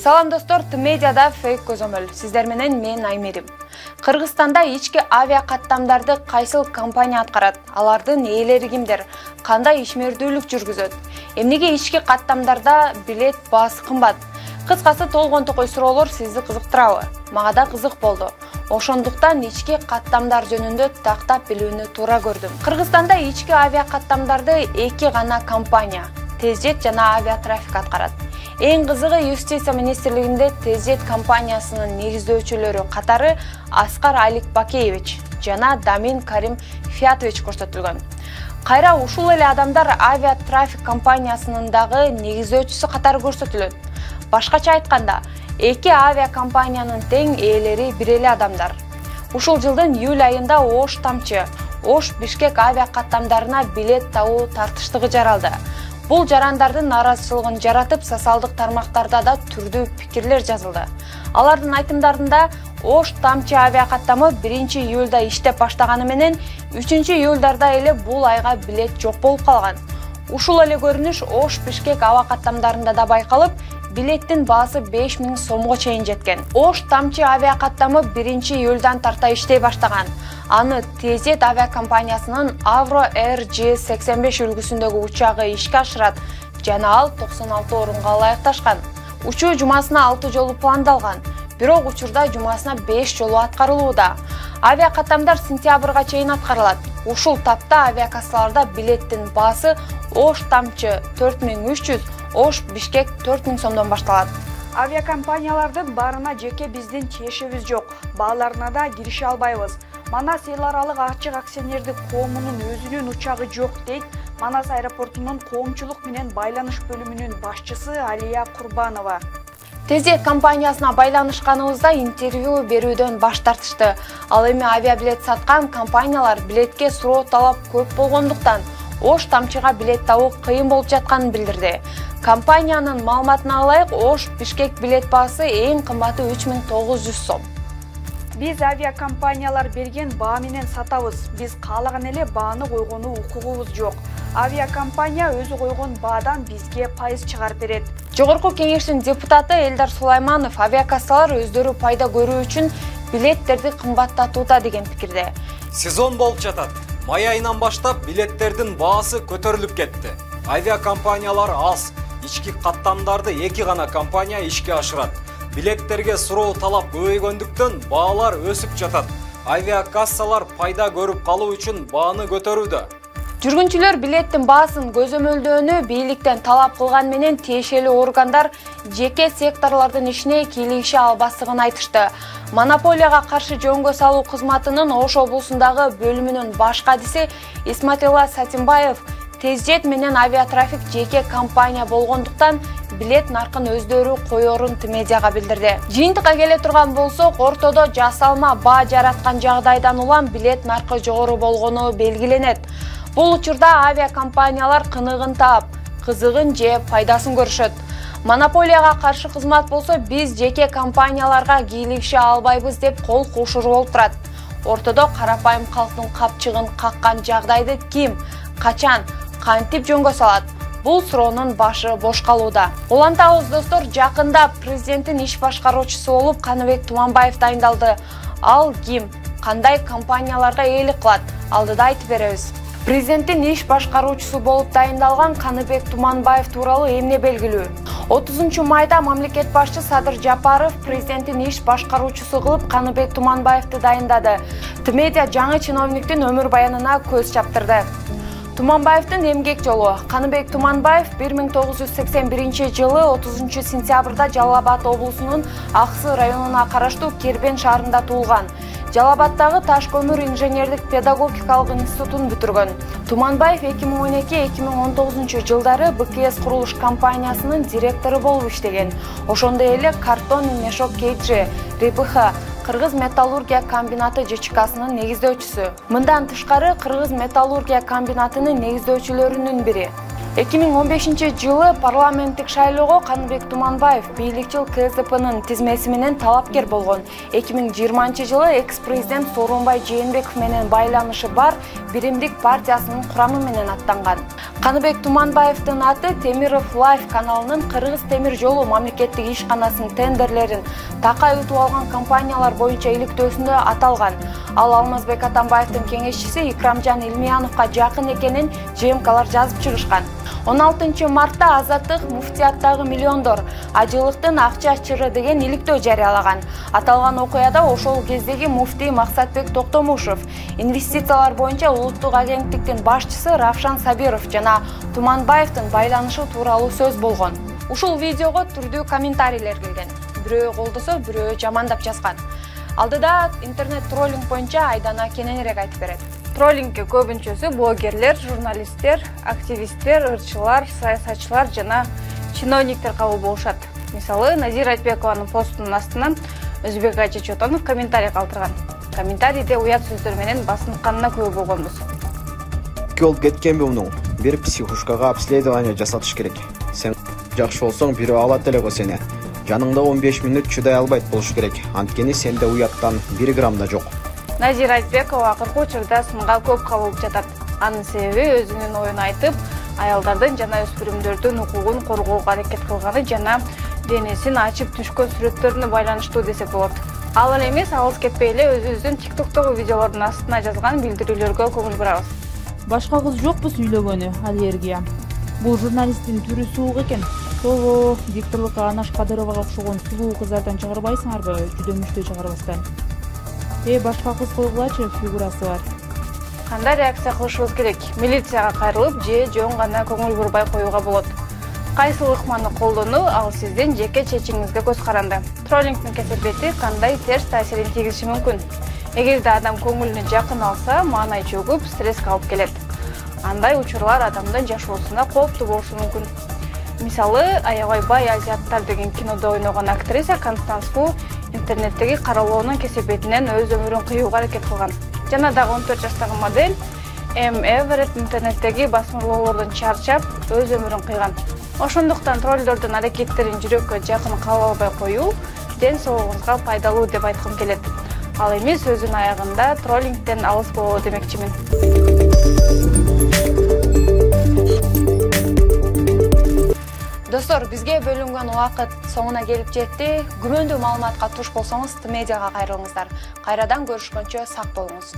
Салам достор, медиада фейк көзөмөл. Сиздер менен мен Аймерим. Кыргызстанда ички авиа каттамдарды кайсыл компания аткарат? Алардын ээлери кимдер? Кандай ишмердүүлүк жүргүзөт? Эмнеге ички каттамдарда билет баасы кымбат? Кыскасы толгон токой суроолор сизди кызыктырабы? Мага да кызык болду. Ошондуктан ички каттамдар жөнүндө тактап билүүнү туура көрдүм. Кыргызстанда ички авиа каттамдарды эки гана компания, Тезжет жана Авиатрафик аткарат. Эң кызыгы Юстиция министрлигинде Тезжет компаниясынын негиздөөчүлөрү катары Аскар Аликбакеевич жана Дамин Карим Фиатович көрсөтүлгөн. Кайра ушул эле адамдар Авиатрафик компаниясынын дагы негиздөөчүсү катары көрсөтүлөт. Башкача айтканда, эки авиа компаниянын тең ээлери бир эле адамдар. Ушул жылдын июль айында Ош Тамчы, Ош Бишкек авиа каттамдарына билет табуу тартыштыгы жаралды. Бул жарандардын наразычылыгын жаратып, социалдык тармактарда да түрдүү пикирлер жазылды. Алардын айтымдарында Ош Тамчы авиа каттамы 1-июлда иштеп баштаганы менен 3-июлдарда эле бул айга билет жок болуп калган. Ушул эле көрүнүш Ош Бишкек авиа каттамдарында да байкалып, билеттин баасы 5000 сомго чейин жеткен. Ош Тамчы авиа каттамы 1-июлдан тарта иштей баштаган. Аны Тезжет авиакомпаниясынын Avro RG85 үлгүсүндөгү учагы ишке ашырат жана ал 96 орунга ылайыкташкан. Учуу жумасына 6 жолу пландалган, бирок учурда жумасына 5 жолу аткарылууда. Авиа каттамдар сентябрга чейин аткарылат. Ушул тапта авиакассаларда билеттин баасы Ош Тамчы 4300, Ош Бишкек 4000 сомдон башталат. Авиакомпаниялардын баарына жеке биздин чешибиз жок, бааларына да кирише албайбыз. Манас эл аралык ачык акционердик коомунун өзүнүн учагы жок дейт Манас аэропортунун коомчулук менен байланыш бөлүмүнүн башчысы Алия Курбанова. Тезжет компаниясына байланышканыбызда интервью берүүдөн баш тартышты. Ал эми авиабилет саткан компаниялар билетке суроо талап көп болгондуктан Ош Тамчыга билет табуу кыйын болуп жатканын билдирди. Компаниянын маалыматына ылайык, Ош Бишкек билет баасы эң кымбаты 3900 сом. Биз авиакомпаниялар берген баа менен сатабыз. Биз каалаган эле бааны койгону укугубуз жок. Авиакомпания өзү койгон баадан бизге пайыз чыгарып берет. Жогорку кеңештин депутаты Элдар Сулайманов авиакассалар өздөрү пайда көрүү үчүн билеттерди кымбаттатууда деген пикирде. Сезон болуп жатат. Май айынан баштап билеттердин баасы көтөрүлүп кетти. Авиакомпаниялар аз. Ички каттамдарды эки гана компания ишке ашырат. Билеттерге суроо талап көбөйгөндүктөн баалар өсүп жатат. Авиакассалар пайда көрүп калуу үчүн бааны көтөрүүдө. Жүргүнчүлөр билеттин баасын көзөмөлдөөнү бийликтен талап кылган менен тиешелүү органдар жеке секторлордун ишине кийлигише албастыгын айтышты. Монополияга каршы жөнгө салуу кызматынын Ош облусундагы бөлүмүнүн баш кадиси Исматилла Сатимбаев Тезжет менен Авиатрафик жеке компания болгондуктан билет наркын өздөрү коерун медиага билдирди. Жыйынтыкка келе турган болсок, ортодо жасалма баа жараткан жагдайдан улам билет наркы жогору болгону белгиленет. Бул учурда авиакомпаниялар кыныгын таап, кызыгын же пайдасын көрүшөт. Монополияга каршы кызмат болсо, биз жеке компанияларга кийлигише албайбыз деп кол кушур болуп турат. Ортодо карапайым калктын капчыгын каккан жагдайды ким, качан, кантип жөнгө салат? Бул суроонун башы бош калууда. Улантабыз достор, жакында президенттин иш башкаруучусу болуп Каныбек Туманбаев дайындалды. Ал ким, кандай компанияларга ээлик кылат? Алдыда айтып беребиз. Президенттин иш башкаруучусу болуп дайындалган Каныбек Туманбаев тууралуу эмне белгилүү? 30 майда мамлекет башчы Садыр Жапаров президенттин иш башкаруучусу кылып Каныбек Туманбаевди дайындады. Медиа жаңы чиновниктин өмүр баянына көз чаптырды. Туманбаевдин эмгек жолу. Каныбек Туманбаев 1981 жылы 30 сентябрда Жалал Абад облусунун Аксы районуна караштуу Кербен шаарында туулган. Жалал-Абадтагы таш көмүр инженердик педагогикалык институтун бүтүргөн. Туманбаев 2012-2019 жылдары БКС курулуш компаниясынын директору болуп иштеген. Ошондой эле Картон и мешок Кейджи, РБХ, Кыргыз металлургия комбинаты ЖЧКсынын негиздөөчүсү. Мындан тышкары Кыргыз металлургия комбинатынын негиздөөчүлөрүнүн бири. 2015-жылы парламенттик шайлоого Каныбек Туманбаев бийликчил КСДПнын тизмеси менен талапкер болгон. 2020-жылы экс-президент Сооронбай Жээнбеков менен байланышы бар Биримдик партиясынын курамы менен аттанган. Каныбек Туманбаевдин аты Темиров Лайф каналынын Кыргыз темир жолу мамлекеттик ишканасынын тендерлерин такай утуп алган компаниялар боюнча иликтөөсүндө аталган. Ал Алмазбек Атамбаевдин кеңешчиси Икрамжан Илмияновго жакын экенин ЖМКлар жазып чыгышкан. 16 мартта Азаттык муфтияттагы миллиондор ажылыктын акча чыры деген иликтөө жарыялаган. Аталган окуяда ошол кездеги муфтий Максатбек Токтомушев, инвестициялар боюнча улуттук агенттиктин башчысы Равшан Сабиров жана Туманбаевдин байланышы тууралуу сөз болгон. Ушул видеого түрдүү комментарийлер келген. Бирөө колдосо, бирөө жамандап жазган. Алдыда интернет троллинг боюнча Айдана кененирээк айтып берет. Троллингке көбүнчөсү блогерлер, журналисттер, активисттер, ырчылар, саясатчылар жана чиновниктер кабыл болушат. Мисалы, Назира Айтбекованын постунун астынан Өзбек Ажы Чотонов комментарий калтырган. Комментарийде уят сөздөр менен басынтканына күбө болгонбуз. Жол кеткен муну бир психушкага обследование жасатыш керек. Сен жакшы болсоң, бирөө алат эле го сени. Жаныңда 15 мүнөт чыдай албайт болуш керек. Анткени сенде уяттан 1 грамм да жок. Назира Айтбекова акыркы учурда сынга көп кабылып жатат. Анын себеби өзүнүн оюн айтып, аялдардын жана өспүрүмдөрдүн укугун коргоого аракет кылганы жана денесин ачып түшкөн сүрөттөрүнө байланыштуу десек болот. Ал эле эмес, алыс кетпей эле өзүбүздүн TikToктогу видеолордун астына жазган билдирүүлөргө көңүл бурабыз. Башка кыз жокпу сүйлөгөнү, аллергия. Бул журналисттин түрү суук экен. Ого, дикторлукка Анаш Кадыровага окшогон сулуу кыздардан чыгарбайсыңарбы, жүдөмүштө чыгарбастан. Башка кыз койгулачы, фигурасы бар. Кандай реакция кылышыбыз керек? Милицияга кайрылып, же жөн гана көңүл бурбай коюуга болот. Кайсы ыкманы колдонуу ал сиздин жеке чечимиңизге көз каранды. Троллингдин кесепети кандай терс таасирин тийгизиши мүмкүн? Эгерде адам көңүлүнө жакын алса, маанай чөгүп, стресске алып келет. Андай учурлар адамдын жашоосуна кооптуу болушу мүмкүн. Мисалы, аябай бай азиаттар деген кинодо ойногон актриса Констанс Фу интернеттеги каралоонун кесепетинен өз өмүрүн кыюуга аракет кылган. Жана дагы 14 жаштагы модель Эверетт интернеттеги басмырлоолордон чарчап өз өмүрүн кыйган. Ошондуктан троллдордун аракеттерин жүрөккө жакын кала албай коюу ден соолугуңузга пайдалуу деп айткым келет. Ал эми сөзүн аягында троллингден алыс болуу демекчимин. Достор, бизге бөлүнгөн убакыт соңуна келип жетти. Күмөндүү маалыматка туш болсоңуз, медиага кайрылыңыздар. Кайрадан көрүшкөнчө сак болуңуз.